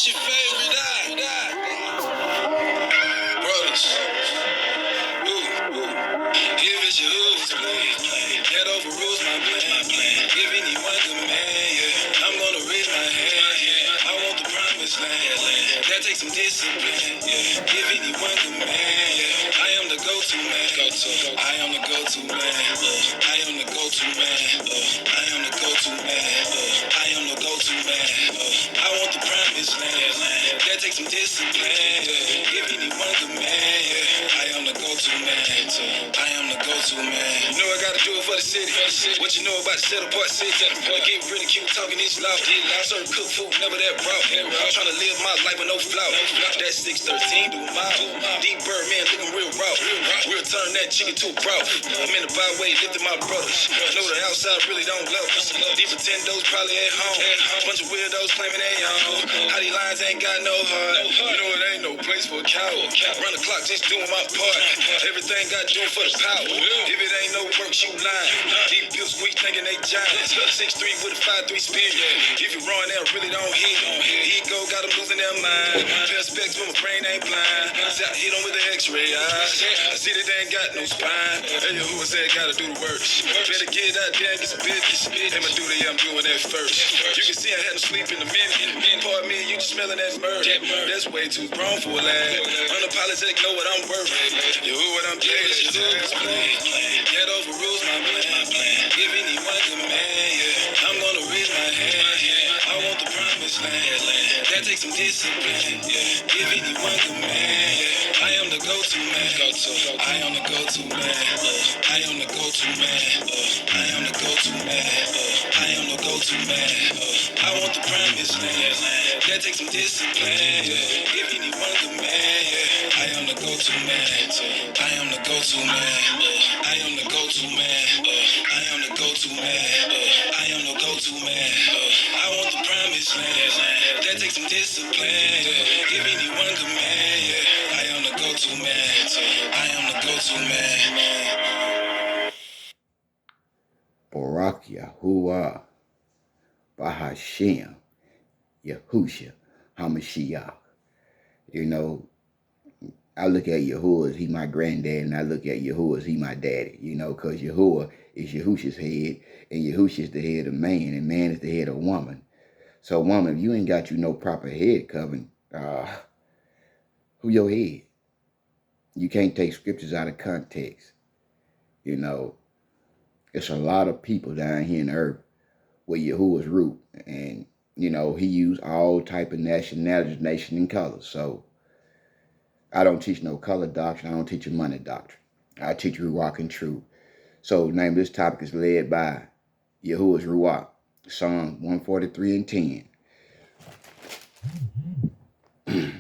What's your favorite brothers? If it's your who's play, that overrules my plan. If anyone command, yeah, I'm gonna raise my hand. Yeah. I want the promised land. That takes some discipline. Yeah. If anyone command, yeah, I am the go-to man. I am the go-to man. I am the go-to man. I am the go-to man. I am the go-to man. I want the promised land. That takes some discipline. Yeah. If anyone command, yeah, I am the go-to man. I am the go-to man. You know I gotta do it for the city. What you know about the set apart city? I get really cute talking this loud. Serve cook food, never that raw. I'm trying to live my life with no flaw. That 613 do a mile. Deep bird man looking real raw. We'll turn that chicken to a broth. I'm in the byway lifting my brothers. Know the outside really don't love us. These pretendos probably at home. Bunch of weirdos claiming they own. How these lines ain't got no heart. You know it ain't no place for a coward. Run the clock just doing my part. Everything got to do for the power. If it ain't no work, you lying. Deep bill squeeze thinking they giants. 6'3" with a 5'3" spirit. If you run, they really don't hit. Ego got them losing their mind. Fair specs, but my brain ain't blind. See, I hit them with the x-ray eyes. I see that they ain't got no spine. Hey, who said gotta do the work? Better get out there and get some business. Hey, my duty, I'm doing that first. You can see I had to sleep in a minute. Pardon me, you just smelling that murder. That's way too grown for a lad. Unapologetic, know what I'm worth. You who what I'm paying. That overrules my plan. If anyone command, yeah, I'm gonna raise my hand. Yeah. I want the promised land. That takes some discipline. Yeah. If anyone command, yeah, I am the go-to man. I am the go-to man. I am the go-to man. I am the go-to man. I am the go-to man. I want the promised land. That takes some discipline. Yeah. If anyone command, yeah, I am the go-to man. I am the go-to man. I am the go-to man. I am the go-to man. I am the go-to man. I want the promised land. That takes some discipline. If anyone command, yeah, I am the go-to man. I am the go-to man. Barak Yahuwah Bahashem Yahusha Hamashiach. You know, I look at Yahuwah as he my granddad, and I look at Yahuwah as he my daddy, you know, because Yahuwah is Yahusha's head, and Yahusha is the head of man, and man is the head of woman. So, woman, if you ain't got you no proper head covering, who your head? You can't take scriptures out of context. You know, it's a lot of people down here in the earth with Yahuwah's root, and, you know, he used all type of nationalities, nation, and colors. So, I don't teach no color doctrine. I don't teach you money doctrine. I teach you Ruach and truth. So the name of this topic is led by Yahuwah's Ruach, Psalm 143 and 10.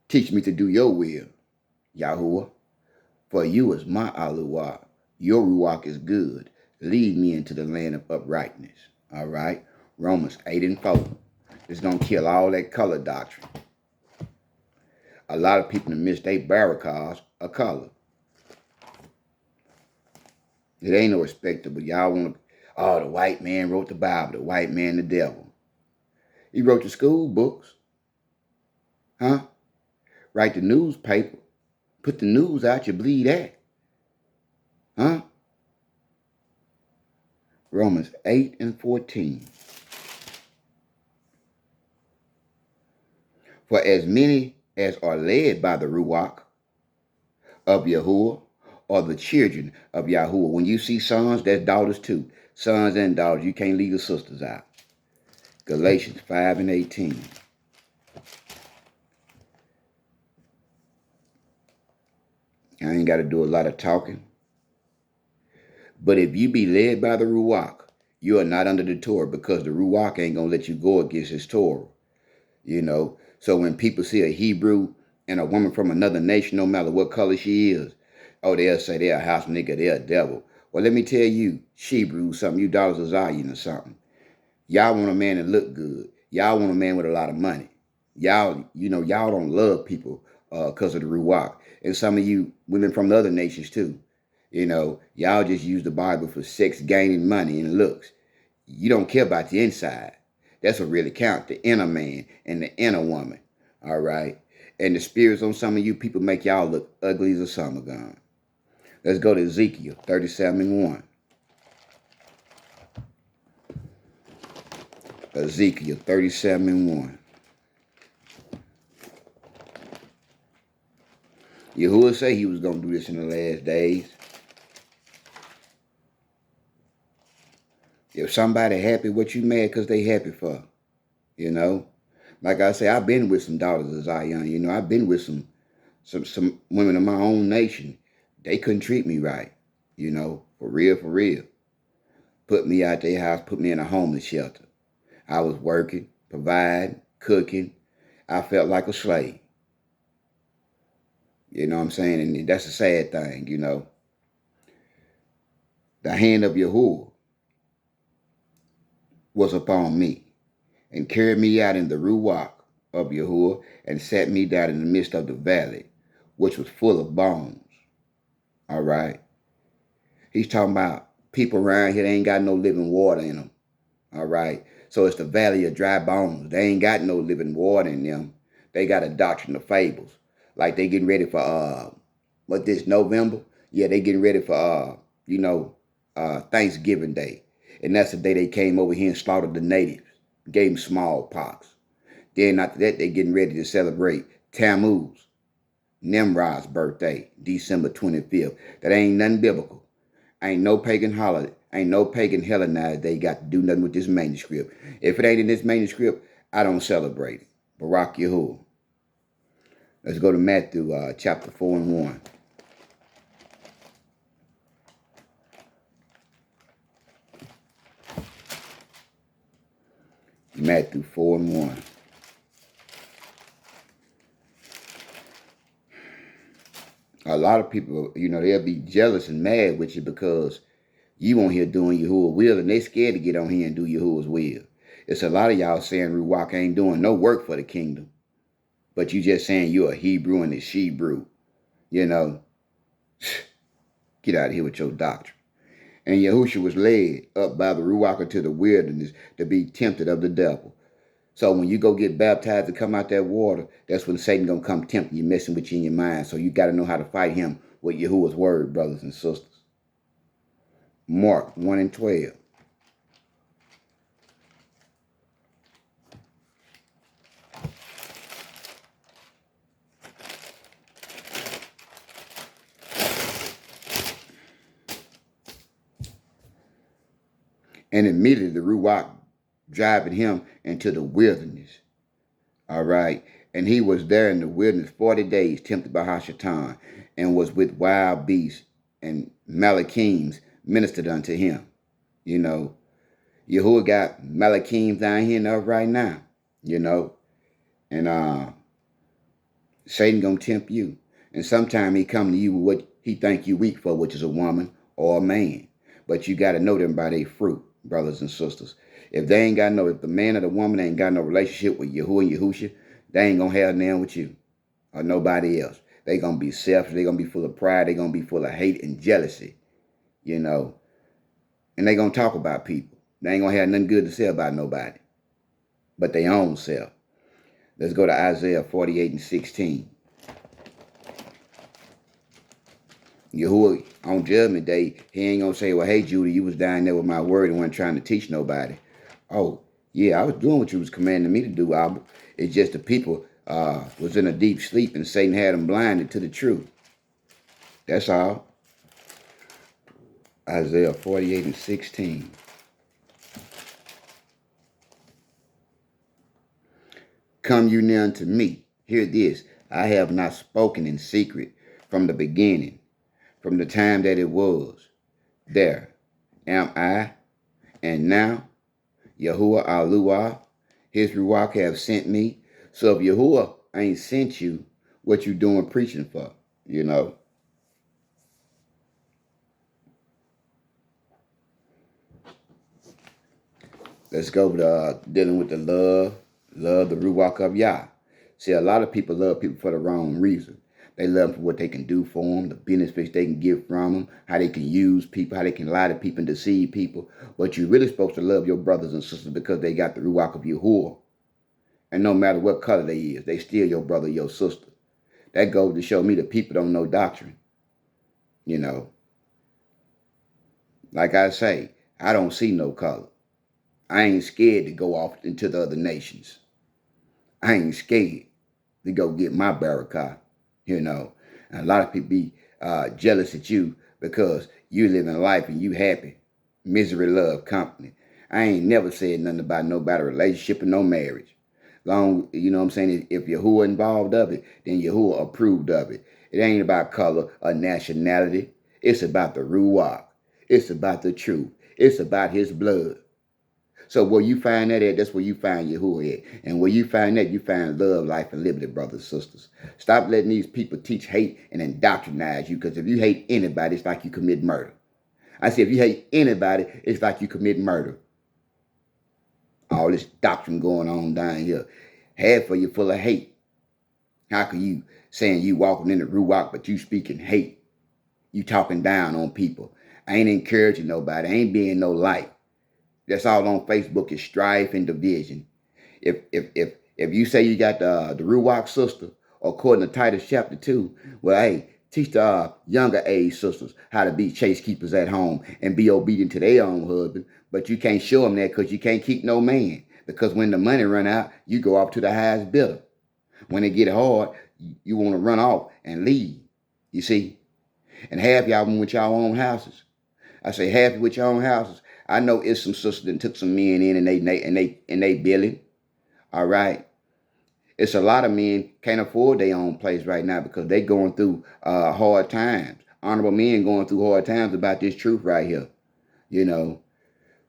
Teach me to do your will, Yahuwah, for you is my Aluwah. Your Ruach is good. Lead me into the land of uprightness. All right? Romans 8 and 4. It's going to kill all that color doctrine. A lot of people in the midst, they barricades a color. It ain't no respectable. Y'all want to, oh, the white man wrote the Bible. The white man, the devil. He wrote the school books. Huh? Write the newspaper. Put the news out, you believe that. Huh? Romans 8 and 14. For as many as are led by the Ruach of Yahuwah are the children of Yahuwah. When you see sons, that's daughters too. Sons and daughters. You can't leave the sisters out. Galatians 5 and 18. I ain't got to do a lot of talking. But if you be led by the Ruach, you are not under the Torah, because the Ruach ain't going to let you go against his Torah. You know, so when people see a Hebrew and a woman from another nation, no matter what color she is, oh, they'll say they're a house nigga, they're a devil. Well, let me tell you, Shebrew something, you daughters of Zion or something. Y'all want a man that look good. Y'all want a man with a lot of money. Y'all, you know, y'all don't love people because of the Ruach. And some of you women from the other nations too. You know, y'all just use the Bible for sex, gaining money, and looks. You don't care about the inside. That's what really counts, the inner man and the inner woman. All right? And the spirits on some of you people make y'all look ugly as a summer gun. Let's go to Ezekiel 37:1. Ezekiel 37:1. Yahuwah say he was going to do this in the last days. If somebody happy, what you mad because they happy for? You know? Like I say, I've been with some daughters of Zion. You know, I've been with some women of my own nation. They couldn't treat me right. You know, for real, for real. Put me out their house, put me in a homeless shelter. I was working, providing, cooking. I felt like a slave. You know what I'm saying? And that's a sad thing, you know. The hand of Yahuwah was upon me and carried me out in the ruach of Yahuwah and sat me down in the midst of the valley, which was full of bones. All right? He's talking about people around here, they ain't got no living water in them. All right? So it's the valley of dry bones. They ain't got no living water in them. They got a doctrine of fables. Like they getting ready for, this November? Yeah, they getting ready for, Thanksgiving Day. And that's the day they came over here and slaughtered the natives. Gave them smallpox. Then after that, they getting ready to celebrate Tammuz, Nimrod's birthday, December 25th. That ain't nothing biblical. Ain't no pagan holiday. Ain't no pagan Hellenized day got to do nothing with this manuscript. If it ain't in this manuscript, I don't celebrate it. Barak Yahuwah. Let's go to Matthew chapter 4:1. Matthew 4:1. A lot of people, they'll be jealous and mad with you because you on here doing Yahuwah's will, and they scared to get on here and do Yahuwah's will. It's a lot of y'all saying Ruach ain't doing no work for the kingdom, but you just saying you're a Hebrew and a Shebrew. Get out of here with your doctrine. And Yahushua was led up by the Ruach into the wilderness to be tempted of the devil. So when you go get baptized and come out that water, that's when Satan going to come tempting you, messing with you in your mind. So you got to know how to fight him with Yahuwah's word, brothers and sisters. Mark 1:12. And immediately the Ruach driving him into the wilderness. All right. And he was there in the wilderness 40 days, tempted by Hashatan, and was with wild beasts, and Malachims ministered unto him. Yahuwah got Malachims down here in earth right now, and Satan gonna tempt you. And sometime he come to you with what he think you weak for, which is a woman or a man. But you got to know them by their fruit, brothers and sisters. If the man or the woman ain't got no relationship with Yahuwah and Yahushua, they ain't gonna have nothing with you or nobody else. They gonna be selfish. They gonna be full of pride. They gonna be full of hate and jealousy, and they gonna talk about people. They ain't gonna have nothing good to say about nobody but their own self. Let's go to Isaiah 48:16. Yahuwah on Judgment Day, he ain't gonna say, well, hey, Judah, you was down there with my word and wasn't trying to teach nobody. Oh, yeah, I was doing what you was commanding me to do, Abba. It's just the people was in a deep sleep and Satan had them blinded to the truth. That's all. Isaiah 48:16. Come you near unto me. Hear this. I have not spoken in secret from the beginning, from the time that it was. There am I, and now Yahuwah Aluah, his Ruach have sent me. So if Yahuwah ain't sent you, what you doing preaching for? Let's go to dealing with the love the Ruach of Yah. See, a lot of people love people for the wrong reason. They love them for what they can do for them, the benefits they can get from them, how they can use people, how they can lie to people and deceive people. But you're really supposed to love your brothers and sisters because they got the ruach of Yahuwah. And no matter what color they is, they still your brother, your sister. That goes to show me that people don't know doctrine. You know, like I say, I don't see no color. I ain't scared to go off into the other nations. I ain't scared to go get my barakah, you know. And a lot of people be jealous at you because you living life and you happy. Misery, love, company. I ain't never said nothing about nobody relationship or no marriage. Long, you know what I'm saying? If Yahuwah involved of it, then Yahuwah approved of it. It ain't about color or nationality. It's about the ruach. It's about the truth. It's about his blood. So where you find that at, that's where you find Yahuwah at. And where you find that, you find love, life, and liberty, brothers and sisters. Stop letting these people teach hate and indoctrinize you, because if you hate anybody, it's like you commit murder. I say if you hate anybody, it's like you commit murder. All this doctrine going on down here. Half of you full of hate. How can you saying you walking in the ruach, but you speaking hate? You talking down on people. I ain't encouraging nobody. I ain't being no light. That's all on Facebook is strife and division. If you say you got the ruach sister, according to Titus chapter 2, well, hey, teach the younger age sisters how to be chase keepers at home and be obedient to their own husband. But you can't show them that because you can't keep no man. Because when the money run out, you go off to the highest bidder. When it get hard, you want to run off and leave. You see? And half y'all with your own houses. I say half with your own houses. I know it's some sisters that took some men in and they billing. All right. It's a lot of men can't afford their own place right now because they going through hard times. Honorable men going through hard times about this truth right here. You know.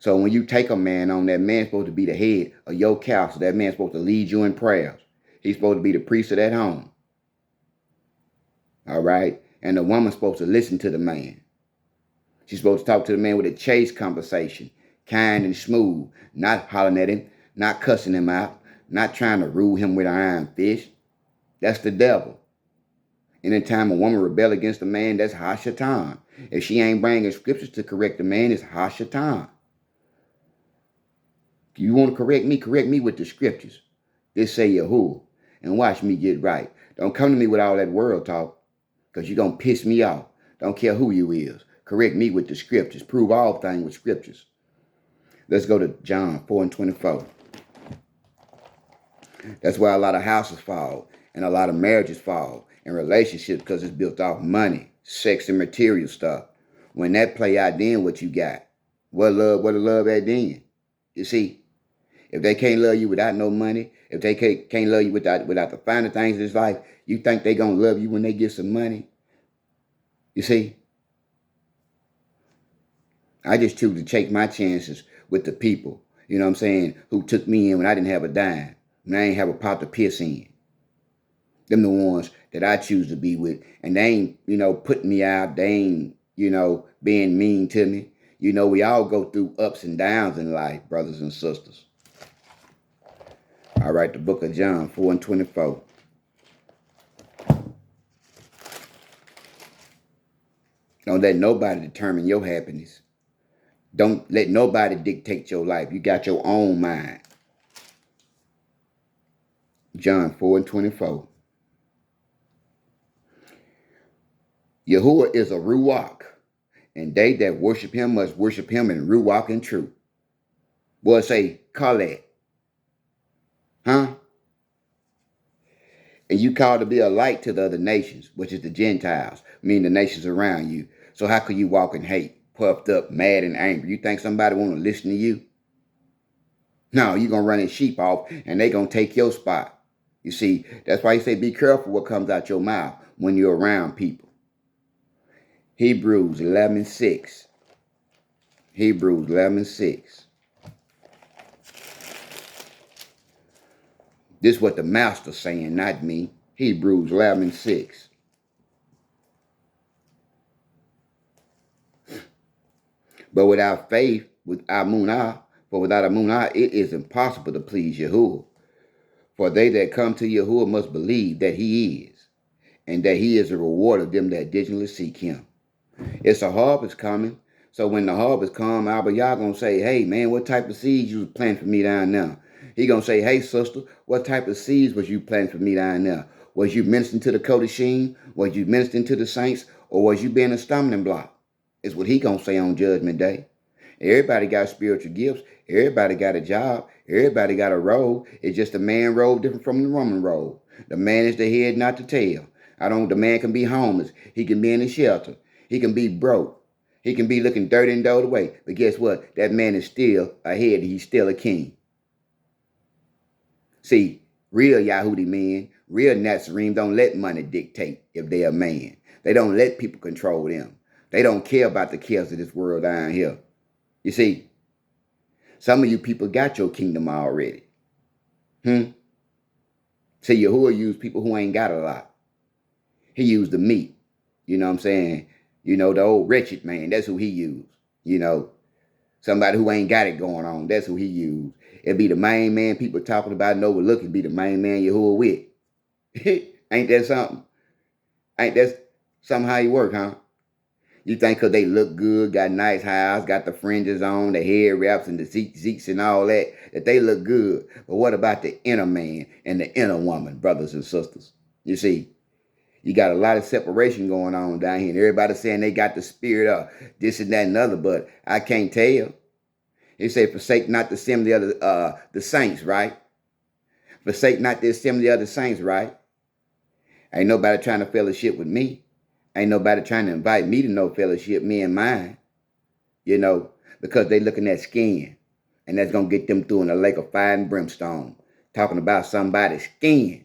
So when you take a man on, that man's supposed to be the head of your counsel. That man's supposed to lead you in prayers. He's supposed to be the priest of that home. All right. And the woman's supposed to listen to the man. She's supposed to talk to the man with a chaste conversation, kind and smooth, not hollering at him, not cussing him out, not trying to rule him with an iron fist. That's the devil. Anytime a woman rebel against a man, that's Hashatan. If she ain't bringing scriptures to correct the man, it's Hashatan. You want to correct me with the scriptures. This say Yahuwah, and watch me get right. Don't come to me with all that world talk, because you're going to piss me off. Don't care who you is. Correct me with the scriptures. Prove all things with scriptures. Let's go to John 4:24. That's why a lot of houses fall and a lot of marriages fall and relationships, because it's built off money, sex, and material stuff. When that play out, then what you got? What the love at then? You see, if they can't love you without no money, if they can't love you without the finer things of this life, you think they gonna love you when they get some money? You see? I just choose to take my chances with the people, you know what I'm saying, who took me in when I didn't have a dime, when I ain't have a pot to piss in. Them the ones that I choose to be with. And they ain't, putting me out. They ain't, being mean to me. We all go through ups and downs in life, brothers and sisters. All right, the book of John 4:24. Don't let nobody determine your happiness. Don't let nobody dictate your life. You got your own mind. John 4:24. Yahuwah is a ruach, and they that worship him must worship him in ruach and truth. Boy, say, Khaled. Huh? And you called to be a light to the other nations, which is the Gentiles, meaning the nations around you. So how could you walk in hate, puffed up, mad, and angry? You think somebody want to listen to you? No, you're going to run his sheep off, and they going to take your spot. You see, that's why you say be careful what comes out your mouth when you're around people. Hebrews 11:6. Hebrews 11:6. This is what the master's saying, not me. Hebrews 11:6. But without faith, without Amunah, it is impossible to please Yahuwah. For they that come to Yahuwah must believe that he is, and that he is a reward of them that diligently seek him. It's a harvest coming. So when the harvest come, Abba Yah gonna say, hey man, what type of seeds you was planting for me down there? He gonna say, hey sister, what type of seeds was you planting for me down there? Was you ministering to the Kodashim? Was you ministering to the saints? Or was you being a stumbling block? Is what he gonna say on Judgment Day. Everybody got spiritual gifts. Everybody got a job. Everybody got a role. It's just a man role different from the woman role. The man is the head, not the tail. The man can be homeless. He can be in a shelter. He can be broke. He can be looking dirty and doled away. But guess what? That man is still a head. He's still a king. See, real Yahudi men, real Nazarene don't let money dictate if they're a man. They don't let people control them. They don't care about the cares of this world down here. You see, some of you people got your kingdom already. See, Yahuwah used people who ain't got a lot. He used the meek. You know what I'm saying? You know, the old wretched man, that's who he used. You know, somebody who ain't got it going on, that's who he used. It'd be the main man people talking about and overlooking, be the main man Yahuwah with. Ain't that something? Ain't that something how he work, huh? You think because they look good, got nice house, got the fringes on, the hair wraps and the zeeks and all that they look good. But what about the inner man and the inner woman, brothers and sisters? You see, you got a lot of separation going on down here. And everybody saying they got the spirit of this and that and other, but I can't tell. He say, forsake not the assembly of the saints, right? Forsake not the assembly of the saints, right? Ain't nobody trying to fellowship with me. Ain't nobody trying to invite me to no fellowship, me and mine. You know, because they looking at skin. And that's going to get them through in a lake of fire and brimstone. Talking about somebody's skin.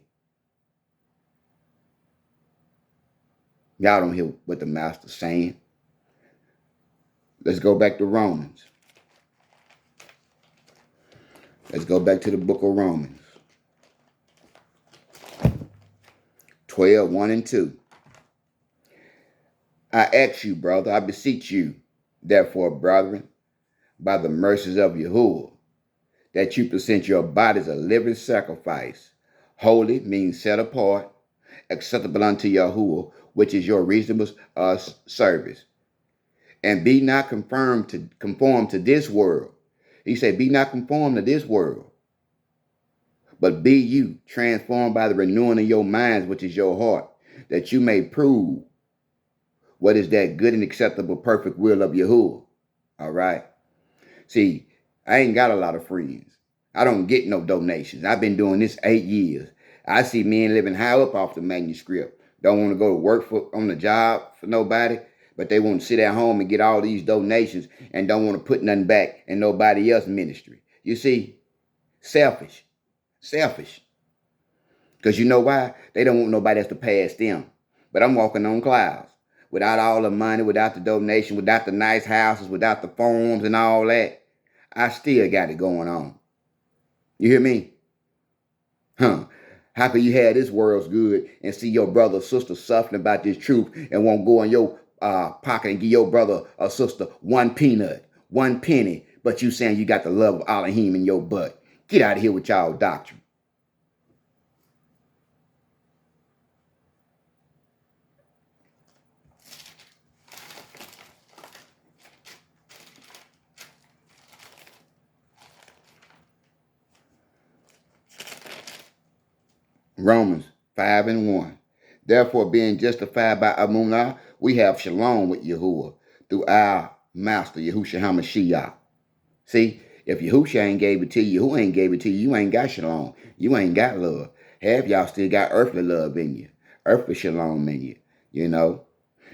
Y'all don't hear what the master's saying. Let's go back to Romans. Let's go back to the book of Romans. 12, 1 and 2. I ask you, brother, I beseech you, therefore, brethren, by the mercies of Yahuwah, that you present your bodies a living sacrifice, holy, means set apart, acceptable unto Yahuwah, which is your reasonable service. And be not conformed to this world. He said, be not conformed to this world, but be you transformed by the renewing of your minds, which is your heart, that you may prove what is that good and acceptable, perfect will of Yahuwah. All right. See, I ain't got a lot of friends. I don't get no donations. I've been doing this 8 years. I see men living high up off the manuscript. Don't want to go to work on the job for nobody, but they want to sit at home and get all these donations and don't want to put nothing back in nobody else's ministry. You see, selfish. Because you know why? They don't want nobody else to pass them. But I'm walking on clouds. Without all the money, without the donation, without the nice houses, without the farms and all that, I still got it going on. You hear me? How can you have this world's good and see your brother or sister suffering about this truth and won't go in your pocket and give your brother or sister one peanut, one penny, but you saying you got the love of Elohim in your butt? Get out of here with y'all doctrine. Romans 5 and 1. Therefore, being justified by Amunah, we have shalom with Yahuwah through our master, Yahushua HaMashiach. See, if Yahushua ain't gave it to you, who ain't gave it to you, you ain't got shalom. You ain't got love. Half y'all still got earthly love in you, earthly shalom in you, you know.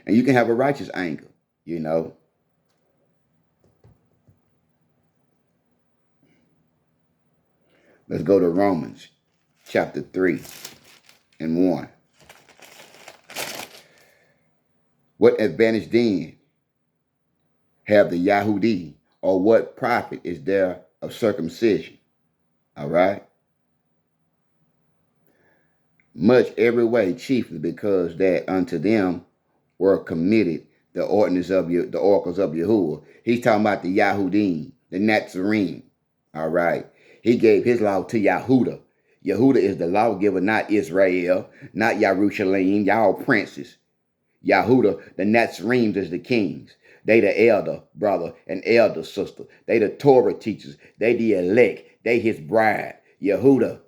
And you can have a righteous anger, you know. Let's go to Romans chapter 3 and 1. What advantage then have the Yahudi, or what profit is there of circumcision? All right. Much every way, chiefly because that unto them were committed the ordinance of the oracles of Yahuwah. He's talking about the Yahudim, the Nazarene. All right. He gave his law to Yahudah. Yehuda is the lawgiver, not Israel, not Yerushalayim. Y'all princes. Yehuda, the Nazarenes is the kings. They the elder brother and elder sister. They the Torah teachers. They the elect. They his bride. Yehuda,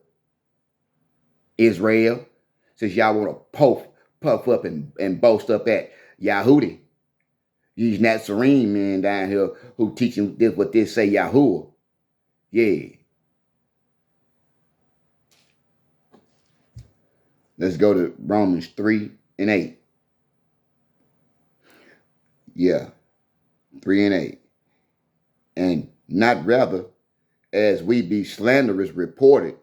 Israel. Since y'all want to puff up and boast up at Yahudi. These Nazarene men down here who teaching this what they say Yahuwah. Yeah. Let's go to Romans 3 and 8. Yeah. 3 and 8. And not rather as we be slanderous reported,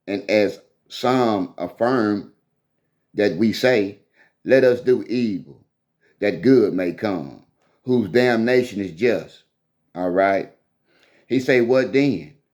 and as some affirm that we say, let us do evil, that good may come, whose damnation is just. All right. He say, what then?